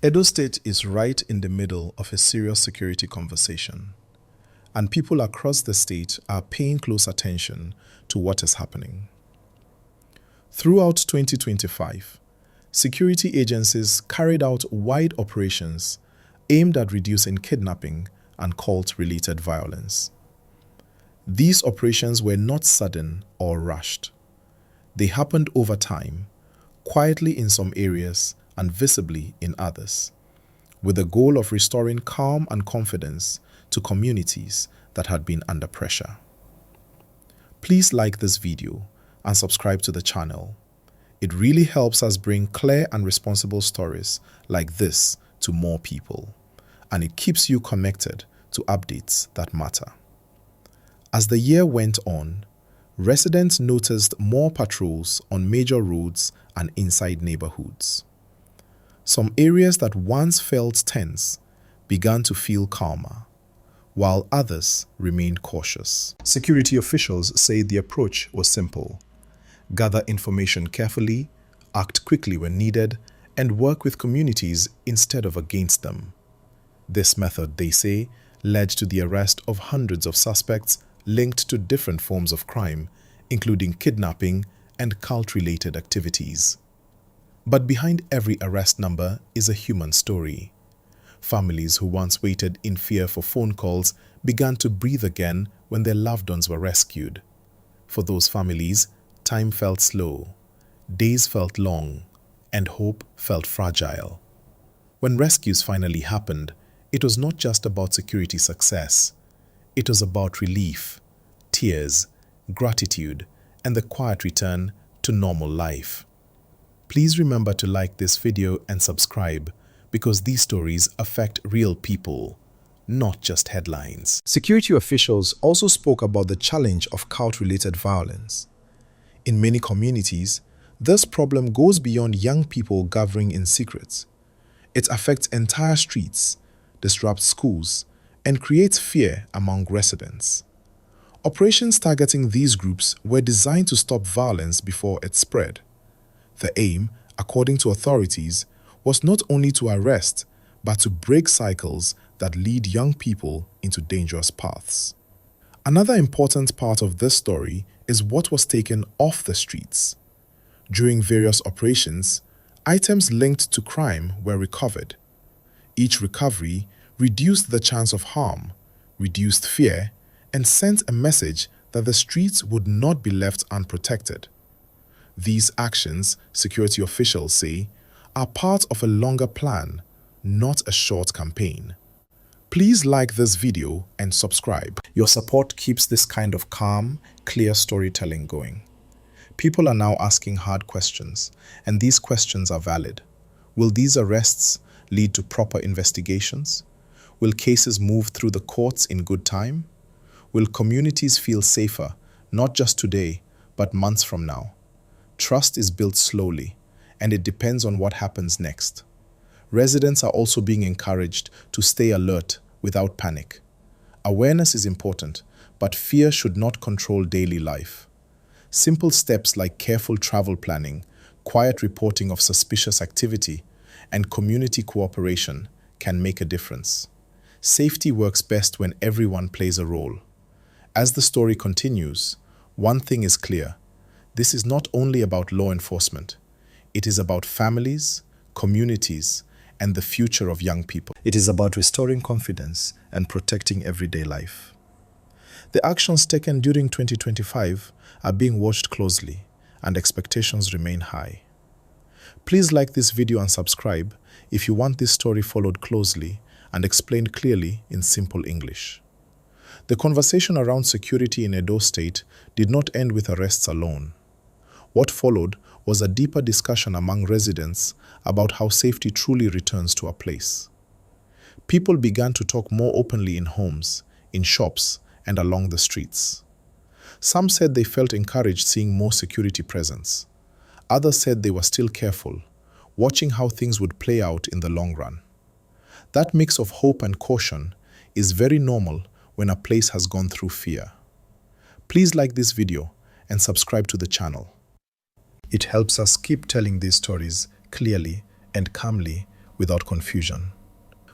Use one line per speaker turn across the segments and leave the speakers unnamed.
Edo State is right in the middle of a serious security conversation, and people across the state are paying close attention to what is happening. Throughout 2025, security agencies carried out wide operations aimed at reducing kidnapping and cult-related violence. These operations were not sudden or rushed. They happened over time, quietly in some areas and visibly in others, with the goal of restoring calm and confidence to communities that had been under pressure. Please like this video and subscribe to the channel. It really helps us bring clear and responsible stories like this to more people, and it keeps you connected to updates that matter. As the year went on, residents noticed more patrols on major roads and inside neighborhoods. Some areas that once felt tense began to feel calmer, while others remained cautious. Security officials say the approach was simple: gather information carefully, act quickly when needed, and work with communities instead of against them. This method, they say, led to the arrest of hundreds of suspects linked to different forms of crime, including kidnapping and cult-related activities. But behind every arrest number is a human story. Families who once waited in fear for phone calls began to breathe again when their loved ones were rescued. For those families, time felt slow, days felt long, and hope felt fragile. When rescues finally happened, it was not just about security success. It was about relief, tears, gratitude, and the quiet return to normal life. Please remember to like this video and subscribe, because these stories affect real people, not just headlines. Security officials also spoke about the challenge of cult-related violence. In many communities, this problem goes beyond young people gathering in secret. It affects entire streets, disrupts schools, and creates fear among residents. Operations targeting these groups were designed to stop violence before it spread. The aim, according to authorities, was not only to arrest, but to break cycles that lead young people into dangerous paths. Another important part of this story is what was taken off the streets. During various operations, items linked to crime were recovered. Each recovery reduced the chance of harm, reduced fear, and sent a message that the streets would not be left unprotected. These actions, security officials say, are part of a longer plan, not a short campaign. Please like this video and subscribe. Your support keeps this kind of calm, clear storytelling going. People are now asking hard questions, and these questions are valid. Will these arrests lead to proper investigations? Will cases move through the courts in good time? Will communities feel safer, not just today, but months from now? Trust is built slowly, and it depends on what happens next. Residents are also being encouraged to stay alert without panic. Awareness is important, but fear should not control daily life. Simple steps like careful travel planning, quiet reporting of suspicious activity, and community cooperation can make a difference. Safety works best when everyone plays a role. As the story continues, one thing is clear: this is not only about law enforcement. It is about families, communities, and the future of young people. It is about restoring confidence and protecting everyday life. The actions taken during 2025 are being watched closely, and expectations remain high. Please like this video and subscribe if you want this story followed closely and explained clearly in simple English. The conversation around security in Edo State did not end with arrests alone. What followed was a deeper discussion among residents about how safety truly returns to a place. People began to talk more openly in homes, in shops, and along the streets. Some said they felt encouraged seeing more security presence. Others said they were still careful, watching how things would play out in the long run. That mix of hope and caution is very normal when a place has gone through fear. Please like this video and subscribe to the channel. It helps us keep telling these stories clearly and calmly without confusion.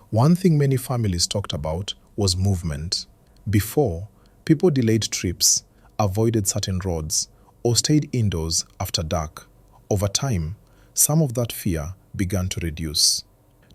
One thing many families talked about was movement. Before, people delayed trips, avoided certain roads, or stayed indoors after dark. Over time, some of that fear began to reduce.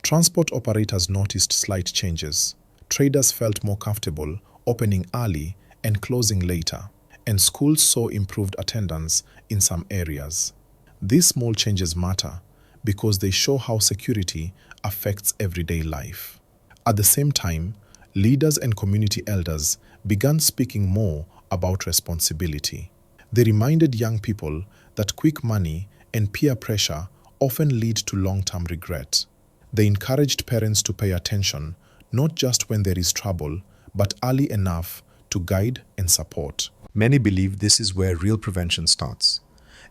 Transport operators noticed slight changes. Traders felt more comfortable opening early and closing later, and schools saw improved attendance in some areas. These small changes matter because they show how security affects everyday life. At the same time, leaders and community elders began speaking more about responsibility. They reminded young people that quick money and peer pressure often lead to long-term regret. They encouraged parents to pay attention, not just when there is trouble, but early enough to guide and support. Many believe this is where real prevention starts,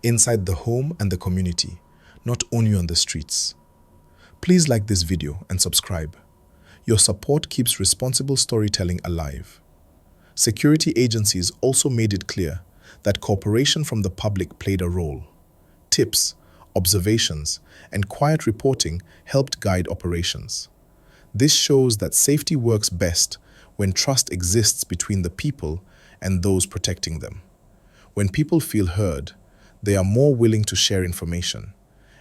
inside the home and the community, not only on the streets. Please like this video and subscribe. Your support keeps responsible storytelling alive. Security agencies also made it clear that cooperation from the public played a role. Tips, observations, and quiet reporting helped guide operations. This shows that safety works best when trust exists between the people and those protecting them. When people feel heard, they are more willing to share information,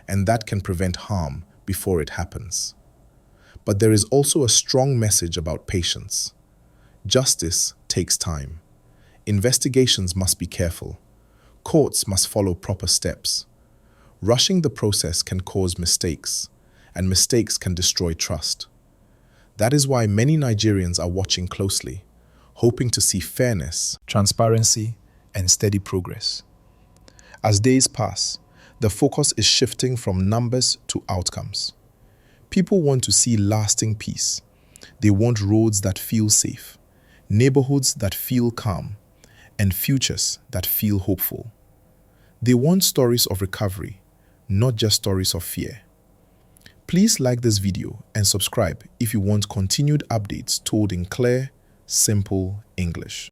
and that can prevent harm before it happens. But there is also a strong message about patience. Justice takes time. Investigations must be careful. Courts must follow proper steps. Rushing the process can cause mistakes, and mistakes can destroy trust. That is why many Nigerians are watching closely, hoping to see fairness, transparency, and steady progress. As days pass, the focus is shifting from numbers to outcomes. People want to see lasting peace. They want roads that feel safe, neighborhoods that feel calm, and futures that feel hopeful. They want stories of recovery, not just stories of fear. Please like this video and subscribe if you want continued updates told in clear, simple English.